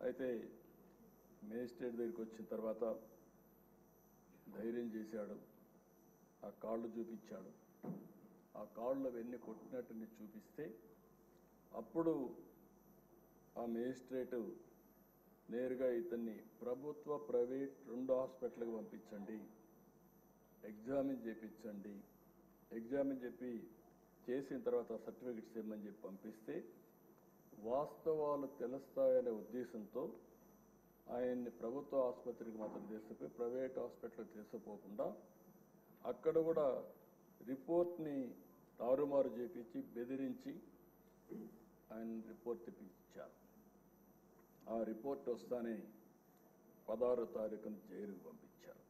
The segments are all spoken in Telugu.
అయితే మేజిస్ట్రేట్ దగ్గరికి వచ్చిన తర్వాత ధైర్యం చేశాడు. ఆ కాళ్ళు చూపించాడు. ఆ కాళ్ళు అవన్నీ కొట్టినట్టుని చూపిస్తే అప్పుడు ఆ మేజిస్ట్రేటు నేరుగా ఇతన్ని ప్రభుత్వ ప్రైవేట్ 2 హాస్పిటల్కి పంపించండి, ఎగ్జామిన్ చేయించండి, ఎగ్జామిన్ చెప్పి చేసిన తర్వాత సర్టిఫికెట్స్ ఇవ్వమని చెప్పి పంపిస్తే వాస్తవాలు తెలుస్తాయనే ఉద్దేశంతో ఆయన్ని ప్రభుత్వ ఆసుపత్రికి మాత్రం తీసుకుపోయి ప్రైవేట్ హాస్పిటల్కి తీసుకుపోకుండా అక్కడ కూడా రిపోర్ట్ని తారుమారు చేపించి బెదిరించి ఆయన రిపోర్ట్ తెప్పించారు. ఆ రిపోర్ట్ వస్తానే 16వ తారీఖున జైలుకు పంపించారు.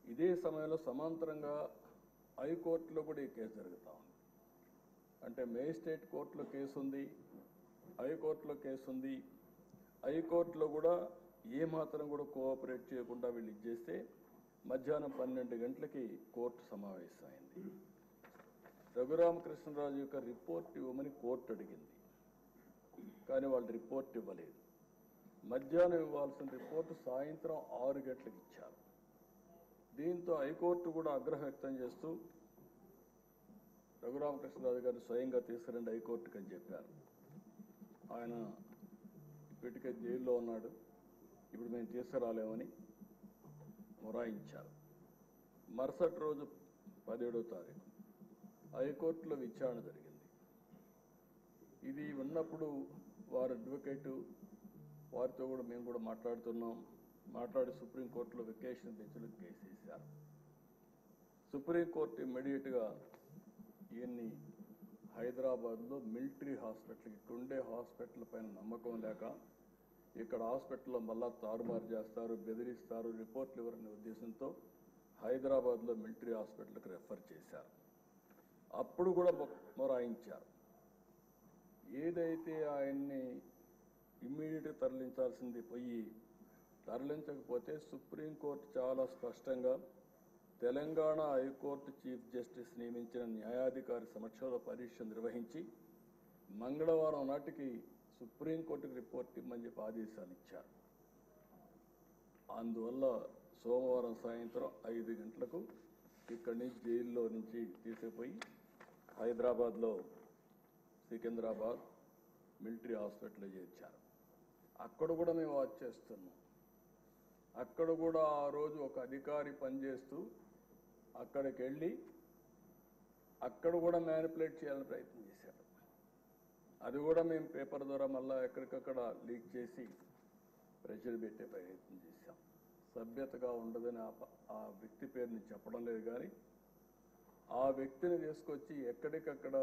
ఇదే సమయంలో సమాంతరంగా హైకోర్టులో కూడా ఈ కేసు జరుగుతూ ఉంది. అంటే మేజిస్ట్రేట్ కోర్టులో కేసు ఉంది, హైకోర్టులో కేసు ఉంది. హైకోర్టులో కూడా ఏమాత్రం కూడా కోఆపరేట్ చేయకుండా వీళ్ళు ఇచ్చేస్తే మధ్యాహ్నం 12 గంటలకి కోర్టు సమావేశమైంది. రఘురామకృష్ణరాజు యొక్క రిపోర్ట్ ఇవ్వమని కోర్టు అడిగింది, కానీ వాళ్ళు రిపోర్ట్ ఇవ్వలేదు. మధ్యాహ్నం ఇవ్వాల్సిన రిపోర్టు సాయంత్రం 6 గంటలకు ఇచ్చారు. దీంతో హైకోర్టు కూడా ఆగ్రహం వ్యక్తం చేస్తూ రఘురామకృష్ణరాజు గారిని స్వయంగా తీసుకురండి హైకోర్టుకి అని చెప్పారు. ఆయన ఇప్పటికే జైల్లో ఉన్నాడు, ఇప్పుడు మేము తీసుకురాలేమని మొరాయించారు. మరుసటి రోజు 17వ తారీఖు హైకోర్టులో విచారణ జరిగింది. ఇది ఉన్నప్పుడు వారి అడ్వకేటు వారితో కూడా మేము కూడా మాట్లాడి సుప్రీంకోర్టులో వెకేషన్ బెంచ్లో కేసు వేశారు. సుప్రీంకోర్టు ఇమ్మీడియట్గా ఈయన్ని హైదరాబాద్లో మిలిటరీ హాస్పిటల్కి, ఇక్కడుండే హాస్పిటల్ పైన నమ్మకం లేక ఇక్కడ హాస్పిటల్లో మళ్ళా తారుమారు చేస్తారు, బెదిరిస్తారు, రిపోర్ట్లు ఇవ్వరనే ఉద్దేశంతో హైదరాబాద్లో మిలిటరీ హాస్పిటల్కి రెఫర్ చేశారు. అప్పుడు కూడా మొరాయించారు. ఏదైతే ఆయన్ని ఇమ్మీడియట్గా తరలించాల్సింది పోయి తరలించకపోతే సుప్రీంకోర్టు చాలా స్పష్టంగా తెలంగాణ హైకోర్టు చీఫ్ జస్టిస్ నియమించిన న్యాయాధికారి సమక్షంలో పరీక్ష నిర్వహించి మంగళవారం నాటికి సుప్రీంకోర్టుకు రిపోర్ట్ ఇమ్మని చెప్పి ఆదేశాలు ఇచ్చారు. అందువల్ల సోమవారం సాయంత్రం 5 గంటలకు ఇక్కడి నుంచి జైల్లో నుంచి తీసుకుపోయి హైదరాబాద్లో సికింద్రాబాద్ మిలిటరీ హాస్పిటల్లో చేర్చారు. అక్కడ కూడా మేము వాచ్ చేస్తున్నాం. అక్కడ కూడా ఆ రోజు ఒక అధికారి పనిచేస్తూ అక్కడికి వెళ్ళి అక్కడ కూడా మ్యానిపులేట్ చేయాలని ప్రయత్నం చేశాడు. అది కూడా మేము పేపర్ ద్వారా మళ్ళా ఎక్కడికక్కడ లీక్ చేసి ప్రెషర్ పెట్టే ప్రయత్నం చేశాం. సభ్యతగా ఉండదని ఆ వ్యక్తి పేరుని చెప్పడం లేదు, కానీ ఆ వ్యక్తిని తీసుకొచ్చి ఎక్కడికక్కడ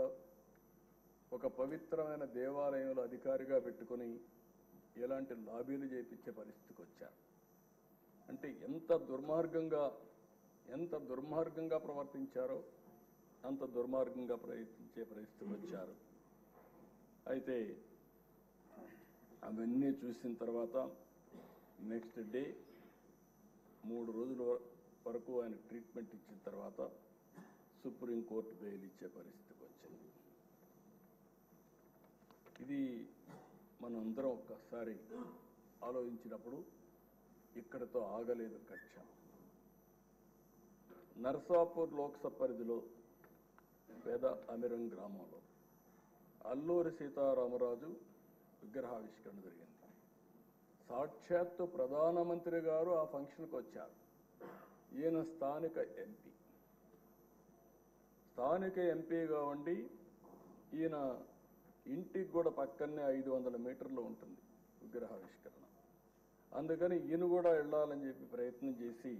ఒక పవిత్రమైన దేవాలయంలో అధికారిగా పెట్టుకుని ఎలాంటి లాబీలు చేయించే పరిస్థితికి వచ్చారు. అంటే ఎంత దుర్మార్గంగా ప్రవర్తించారో అంత దుర్మార్గంగా ప్రయత్నించే పరిస్థితికి వచ్చారు. అయితే అవన్నీ చూసిన తర్వాత నెక్స్ట్ డే 3 రోజుల వరకు ఆయన ట్రీట్మెంట్ ఇచ్చిన తర్వాత సుప్రీంకోర్టు బెయిల్ ఇచ్చే పరిస్థితికి వచ్చింది. ఇది మనందరం ఒక్కసారి ఆలోచించినప్పుడు ఇక్కడతో ఆగలేదు కక్ష. నర్సాపూర్ లోక్సభ పరిధిలో పేద అమిరం గ్రామంలో అల్లూరి సీతారామరాజు విగ్రహావిష్కరణ జరిగింది. సాక్షాత్తు ప్రధానమంత్రి గారు ఆ ఫంక్షన్కి వచ్చారు. ఈయన స్థానిక ఎంపీగా ఉండి ఈయన ఇంటికి కూడా పక్కనే 500 మీటర్లు ఉంటుంది విగ్రహావిష్కరణ. అందుకని ఈయన కూడా వెళ్ళాలని చెప్పి ప్రయత్నం చేసి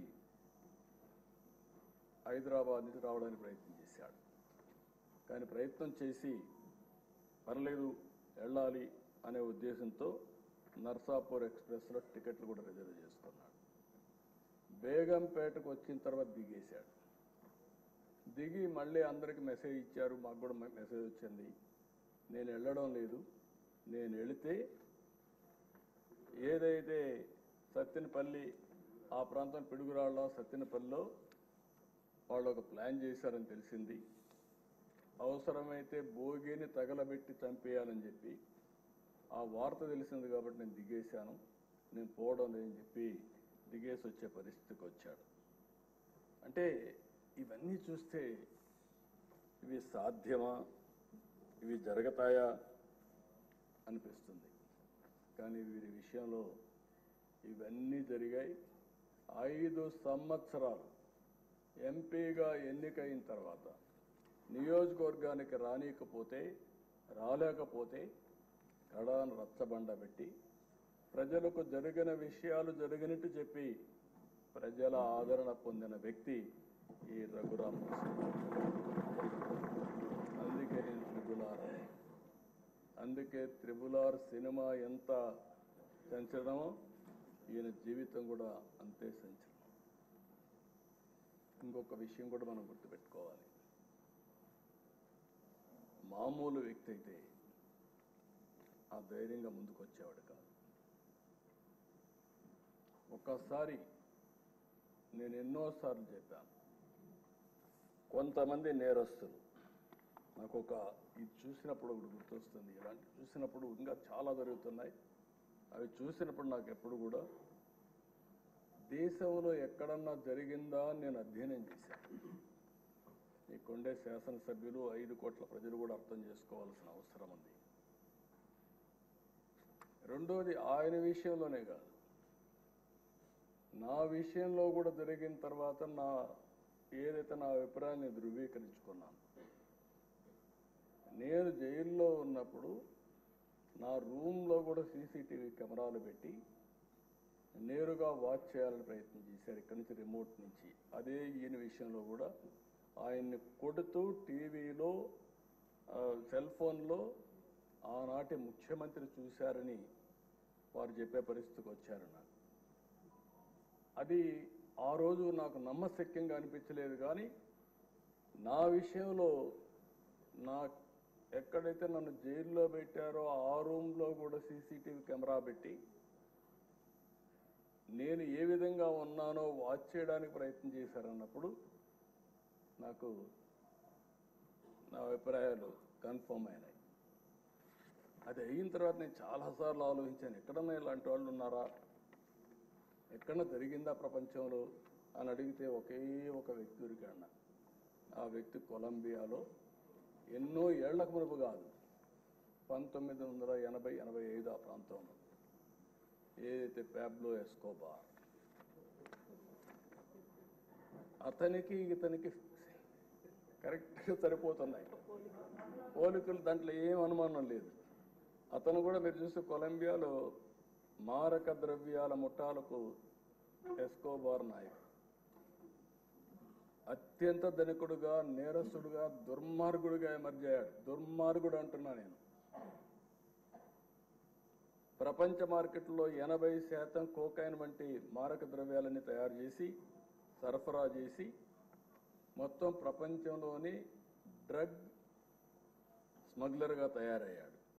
హైదరాబాద్ నుంచి రావడానికి ప్రయత్నం చేశాడు. కానీ ప్రయత్నం చేసి పర్లేదు వెళ్ళాలి అనే ఉద్దేశంతో నర్సాపూర్ ఎక్స్ప్రెస్లో టికెట్లు కూడా రిజర్వ్ చేసుకున్నాడు. బేగంపేటకు వచ్చిన తర్వాత దిగేశాడు. దిగి మళ్ళీ అందరికి మెసేజ్ ఇచ్చారు, మాకు కూడా మెసేజ్ వచ్చింది, నేను వెళ్ళడం లేదు, నేను వెళితే ఏదైతే సత్తెనపల్లి ఆ ప్రాంతం పిడుగురాళ్ళ సత్తెనపల్లిలో వాళ్ళు ఒక ప్లాన్ చేశారని తెలిసింది. అవసరమైతే భోగిని తగలబెట్టి చంపేయాలని చెప్పి ఆ వార్త తెలిసింది కాబట్టి నేను దిగేశాను, నేను పోవడం లేదని చెప్పి దిగేసి వచ్చే పరిస్థితికి వచ్చాడు. అంటే ఇవన్నీ చూస్తే ఇవి సాధ్యమా, ఇవి జరుగుతాయా అనిపిస్తుంది. కానీ వీరి విషయంలో ఇవన్నీ జరిగాయి. 5 సంవత్సరాలు ఎంపీగా ఎన్నికైన తర్వాత నియోజకవర్గానికి రాలేకపోతే కడాను రచ్చబండ పెట్టి ప్రజలకు జరిగిన విషయాలు జరిగినట్టు చెప్పి ప్రజల ఆదరణ పొందిన వ్యక్తి ఈ రఘురామ్. అందుకే నేను త్రిబుల్ ఆర్ సినిమా ఎంత సంచలనమో ఈయన జీవితం కూడా అంతే సంచలనం. ఇంకొక విషయం కూడా మనం గుర్తుపెట్టుకోవాలి. మామూలు వ్యక్తి అయితే ఆ ధైర్యంగా ముందుకు వచ్చేవాడు కాదు. ఒక్కసారి నేను ఎన్నోసార్లు చెప్పాను, కొంతమంది నేరస్తులు నాకు ఇది చూసినప్పుడు ఒకటి గుర్తొస్తుంది. ఇలాంటి చూసినప్పుడు ఇంకా చాలా జరుగుతున్నాయి. అవి చూసినప్పుడు నాకు ఎప్పుడు కూడా దేశంలో ఎక్కడన్నా జరిగిందా అని నేను అధ్యయనం చేశాను. ఇక్కడుండే శాసనసభ్యులు 5 కోట్ల ప్రజలు కూడా అర్థం చేసుకోవాల్సిన అవసరం ఉంది. రెండోది, ఆయన విషయంలోనే కాదు, నా విషయంలో కూడా జరిగిన తర్వాత ఏదైతే నా అభిప్రాయాన్ని ధృవీకరించుకున్నాను. నేను జైల్లో ఉన్నప్పుడు నా రూమ్లో కూడా సీసీటీవీ కెమెరాలు పెట్టి నేరుగా వాచ్ చేయాలని ప్రయత్నం చేశారు ఇక్కడి నుంచి, రిమోట్ నుంచి. అదే ఈయన విషయంలో కూడా ఆయన్ని కొడుతూ టీవీలో, సెల్ ఫోన్లో ఆనాటి ముఖ్యమంత్రి చూశారని వారు చెప్పే పరిస్థితికి వచ్చారు. నాకు అది ఆ రోజు నాకు నమ్మశక్యంగా అనిపించలేదు. కానీ నా విషయంలో ఎక్కడైతే నన్ను జైల్లో పెట్టారో ఆ రూమ్లో కూడా సీసీటీవీ కెమెరా పెట్టి నేను ఏ విధంగా ఉన్నానో వాచ్ చేయడానికి ప్రయత్నం చేశారన్నప్పుడు నాకు నా అభిప్రాయాలు కన్ఫర్మ్ అయినాయి. అది అయిన తర్వాత నేను చాలాసార్లు ఆలోచించాను, ఎక్కడన్నా ఇలాంటి వాళ్ళు ఉన్నారా, ఎక్కడన్నా జరిగిందా ప్రపంచంలో అని అడిగితే ఒకే ఒక వ్యక్తి దొరికాడు. ఆ వ్యక్తి కొలంబియాలో ఎన్నో ఏళ్లకు మునుపు కాదు, 1980-85 ఆ ప్రాంతంలో ఏదైతే పాబ్లో ఎస్కోబార్, అతనికి ఇతనికి కరెక్ట్గా సరిపోతున్నాయి పోలికలు, దాంట్లో ఏం అనుమానం లేదు. అతను కూడా మీరు చూస్తే కొలంబియాలో మారక ద్రవ్యాల ముఠాలకు ఎస్కోబార్ నాయకుడు. అత్యంత ధనికుడుగా, నేరస్తుడుగా, దుర్మార్గుడిగా ఎమర్జ్ అయ్యాడు. దుర్మార్గుడు అంటున్నా నేను. ప్రపంచ మార్కెట్లో 80% కోకైన్ వంటి మారక ద్రవ్యాలని తయారు చేసి సరఫరా చేసి మొత్తం ప్రపంచంలోని డ్రగ్ స్మగ్లర్గా తయారయ్యాడు.